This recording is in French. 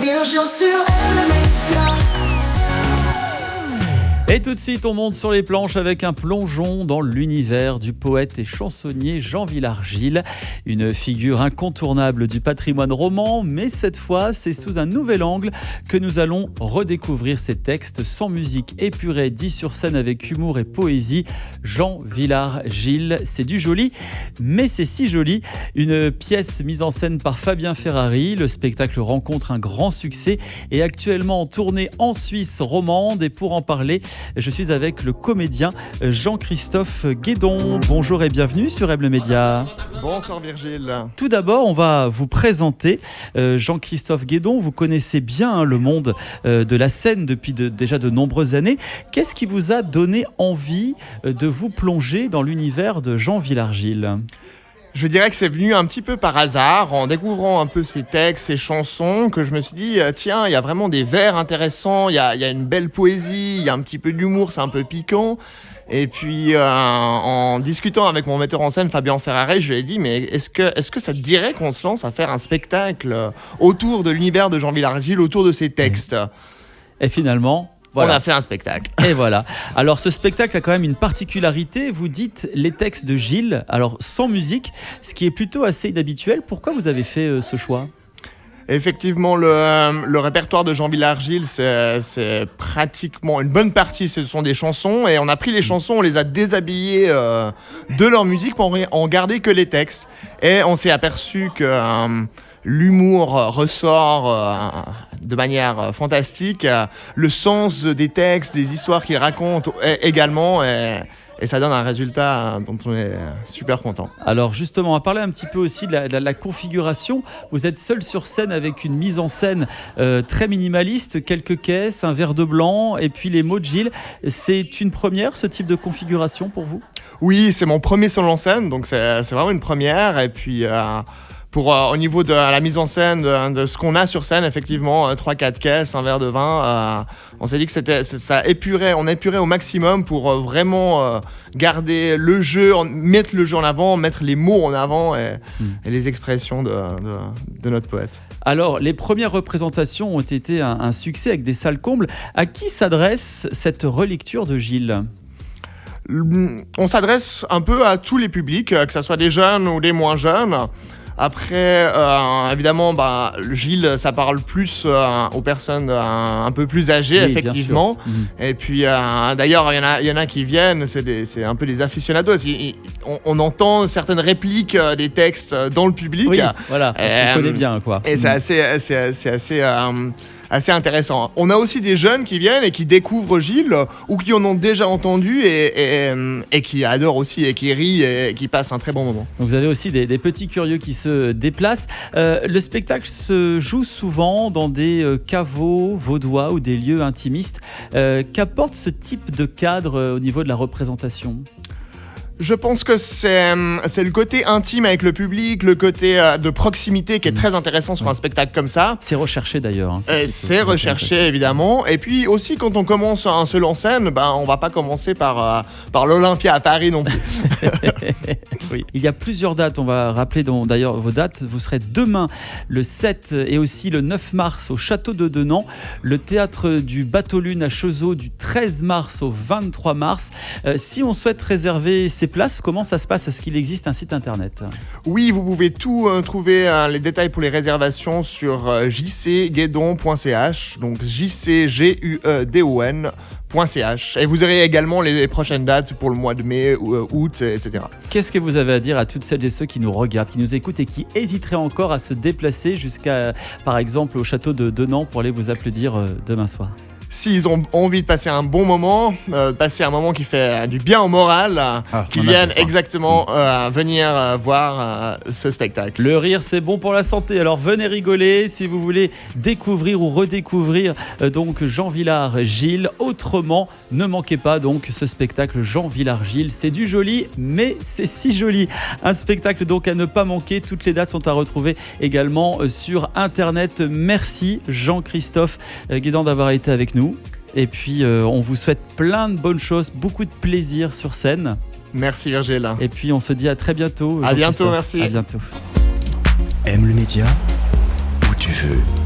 Virgile sur M Média. Et tout de suite, on monte sur les planches avec un plongeon dans l'univers du poète et chansonnier Jean Villard-Gil. Une figure incontournable du patrimoine roman, mais cette fois, c'est sous un nouvel angle que nous allons redécouvrir ses textes sans musique épurée, dit sur scène avec humour et poésie. Jean Villard-Gil, c'est du joli, mais c'est si joli. Une pièce mise en scène par Fabien Ferrari. Le spectacle rencontre un grand succès et actuellement en tournée en Suisse romande. Et pour en parler, je suis avec le comédien Jean-Christophe Guédon. Bonjour et bienvenue sur M Média. Bonsoir Virgile. Tout d'abord, on va vous présenter Jean-Christophe Guédon. Vous connaissez bien le monde de la scène depuis déjà de nombreuses années. Qu'est-ce qui vous a donné envie de vous plonger dans l'univers de Jean Villard-Gil ? Je dirais que c'est venu un petit peu par hasard, en découvrant un peu ses textes, ses chansons, que je me suis dit, tiens, il y a vraiment des vers intéressants, il y a une belle poésie, il y a un petit peu d'humour, c'est un peu piquant. Et puis, en discutant avec mon metteur en scène, Fabien Ferrari, je lui ai dit, mais est-ce que ça te dirait qu'on se lance à faire un spectacle autour de l'univers de Jean Villard-Gil, autour de ses textes ? Et finalement... Voilà. On a fait un spectacle. Et voilà. Alors ce spectacle a quand même une particularité. Vous dites les textes de Gilles, alors sans musique, ce qui est plutôt assez inhabituel. Pourquoi vous avez fait ce choix ? Effectivement, le répertoire de Jean Villard-Gil, c'est pratiquement une bonne partie, ce sont des chansons. Et on a pris les chansons, on les a déshabillées de leur musique pour en garder que les textes. Et on s'est aperçu que... l'humour ressort de manière fantastique, le sens des textes, des histoires qu'il raconte également, et ça donne un résultat dont on est super content. Alors justement, on va parler un petit peu aussi de la configuration. Vous êtes seul sur scène avec une mise en scène très minimaliste, quelques caisses, un verre de blanc et puis les mots de Gilles. C'est une première, ce type de configuration pour vous ? Oui, c'est mon premier seul en scène, donc c'est vraiment une première. Et puis... au niveau de la mise en scène, de ce qu'on a sur scène, effectivement, 3-4 caisses, un verre de vin, on s'est dit que on épurait au maximum pour vraiment garder le jeu, mettre le jeu en avant, mettre les mots en avant et les expressions de notre poète. Alors, les premières représentations ont été un succès avec des salles combles. À qui s'adresse cette relecture de Gilles ? On s'adresse un peu à tous les publics, que ce soit des jeunes ou des moins jeunes. Après, évidemment, Gilles, ça parle plus aux personnes un peu plus âgées, oui, effectivement. Et puis, d'ailleurs, il y en a qui viennent, c'est un peu des aficionados. On entend certaines répliques des textes dans le public. Oui, voilà, parce qu'on connaît bien, quoi. Et c'est assez intéressant. On a aussi des jeunes qui viennent et qui découvrent Gilles ou qui en ont déjà entendu et qui adorent aussi et qui rient et qui passent un très bon moment. Donc vous avez aussi des petits curieux qui se déplacent. Le spectacle se joue souvent dans des caveaux vaudois ou des lieux intimistes. Qu'apporte ce type de cadre au niveau de la représentation ? Je pense que c'est le côté intime avec le public, le côté de proximité qui est très intéressant sur un spectacle comme ça. C'est recherché d'ailleurs. C'est recherché évidemment. Et puis aussi quand on commence un seul en scène, on va pas commencer par l'Olympia à Paris non plus. Oui. Il y a plusieurs dates, on va rappeler d'ailleurs vos dates. Vous serez demain le 7 et aussi le 9 mars au Château de Denan, le théâtre du Bateau-Lune à Cheseaux du 13 mars au 23 mars. Si on souhaite réserver ces places, comment ça se passe ? Est-ce qu'il existe un site internet ? Oui, vous pouvez tout trouver, les détails pour les réservations sur jcguedon.ch, donc jcguedon.ch, et vous aurez également les prochaines dates pour le mois de mai, août, etc. Qu'est-ce que vous avez à dire à toutes celles et ceux qui nous regardent, qui nous écoutent et qui hésiteraient encore à se déplacer jusqu'à, par exemple, au château de Denan pour aller vous applaudir demain soir ? S'ils ont envie de passer un bon moment, passer un moment qui fait du bien au moral, qu'ils viennent exactement venir voir ce spectacle. Le rire, c'est bon pour la santé. Alors venez rigoler si vous voulez découvrir ou redécouvrir donc Jean Villard-Gil. Autrement, ne manquez pas donc ce spectacle Jean Villard-Gil. C'est du joli, mais c'est si joli. Un spectacle donc à ne pas manquer. Toutes les dates sont à retrouver également sur Internet. Merci Jean-Christophe Guédon d'avoir été avec nous. Et puis on vous souhaite plein de bonnes choses, beaucoup de plaisir sur scène. Merci Virgile. Et puis on se dit à très bientôt. À bientôt, merci. À bientôt. Aime le média où tu veux.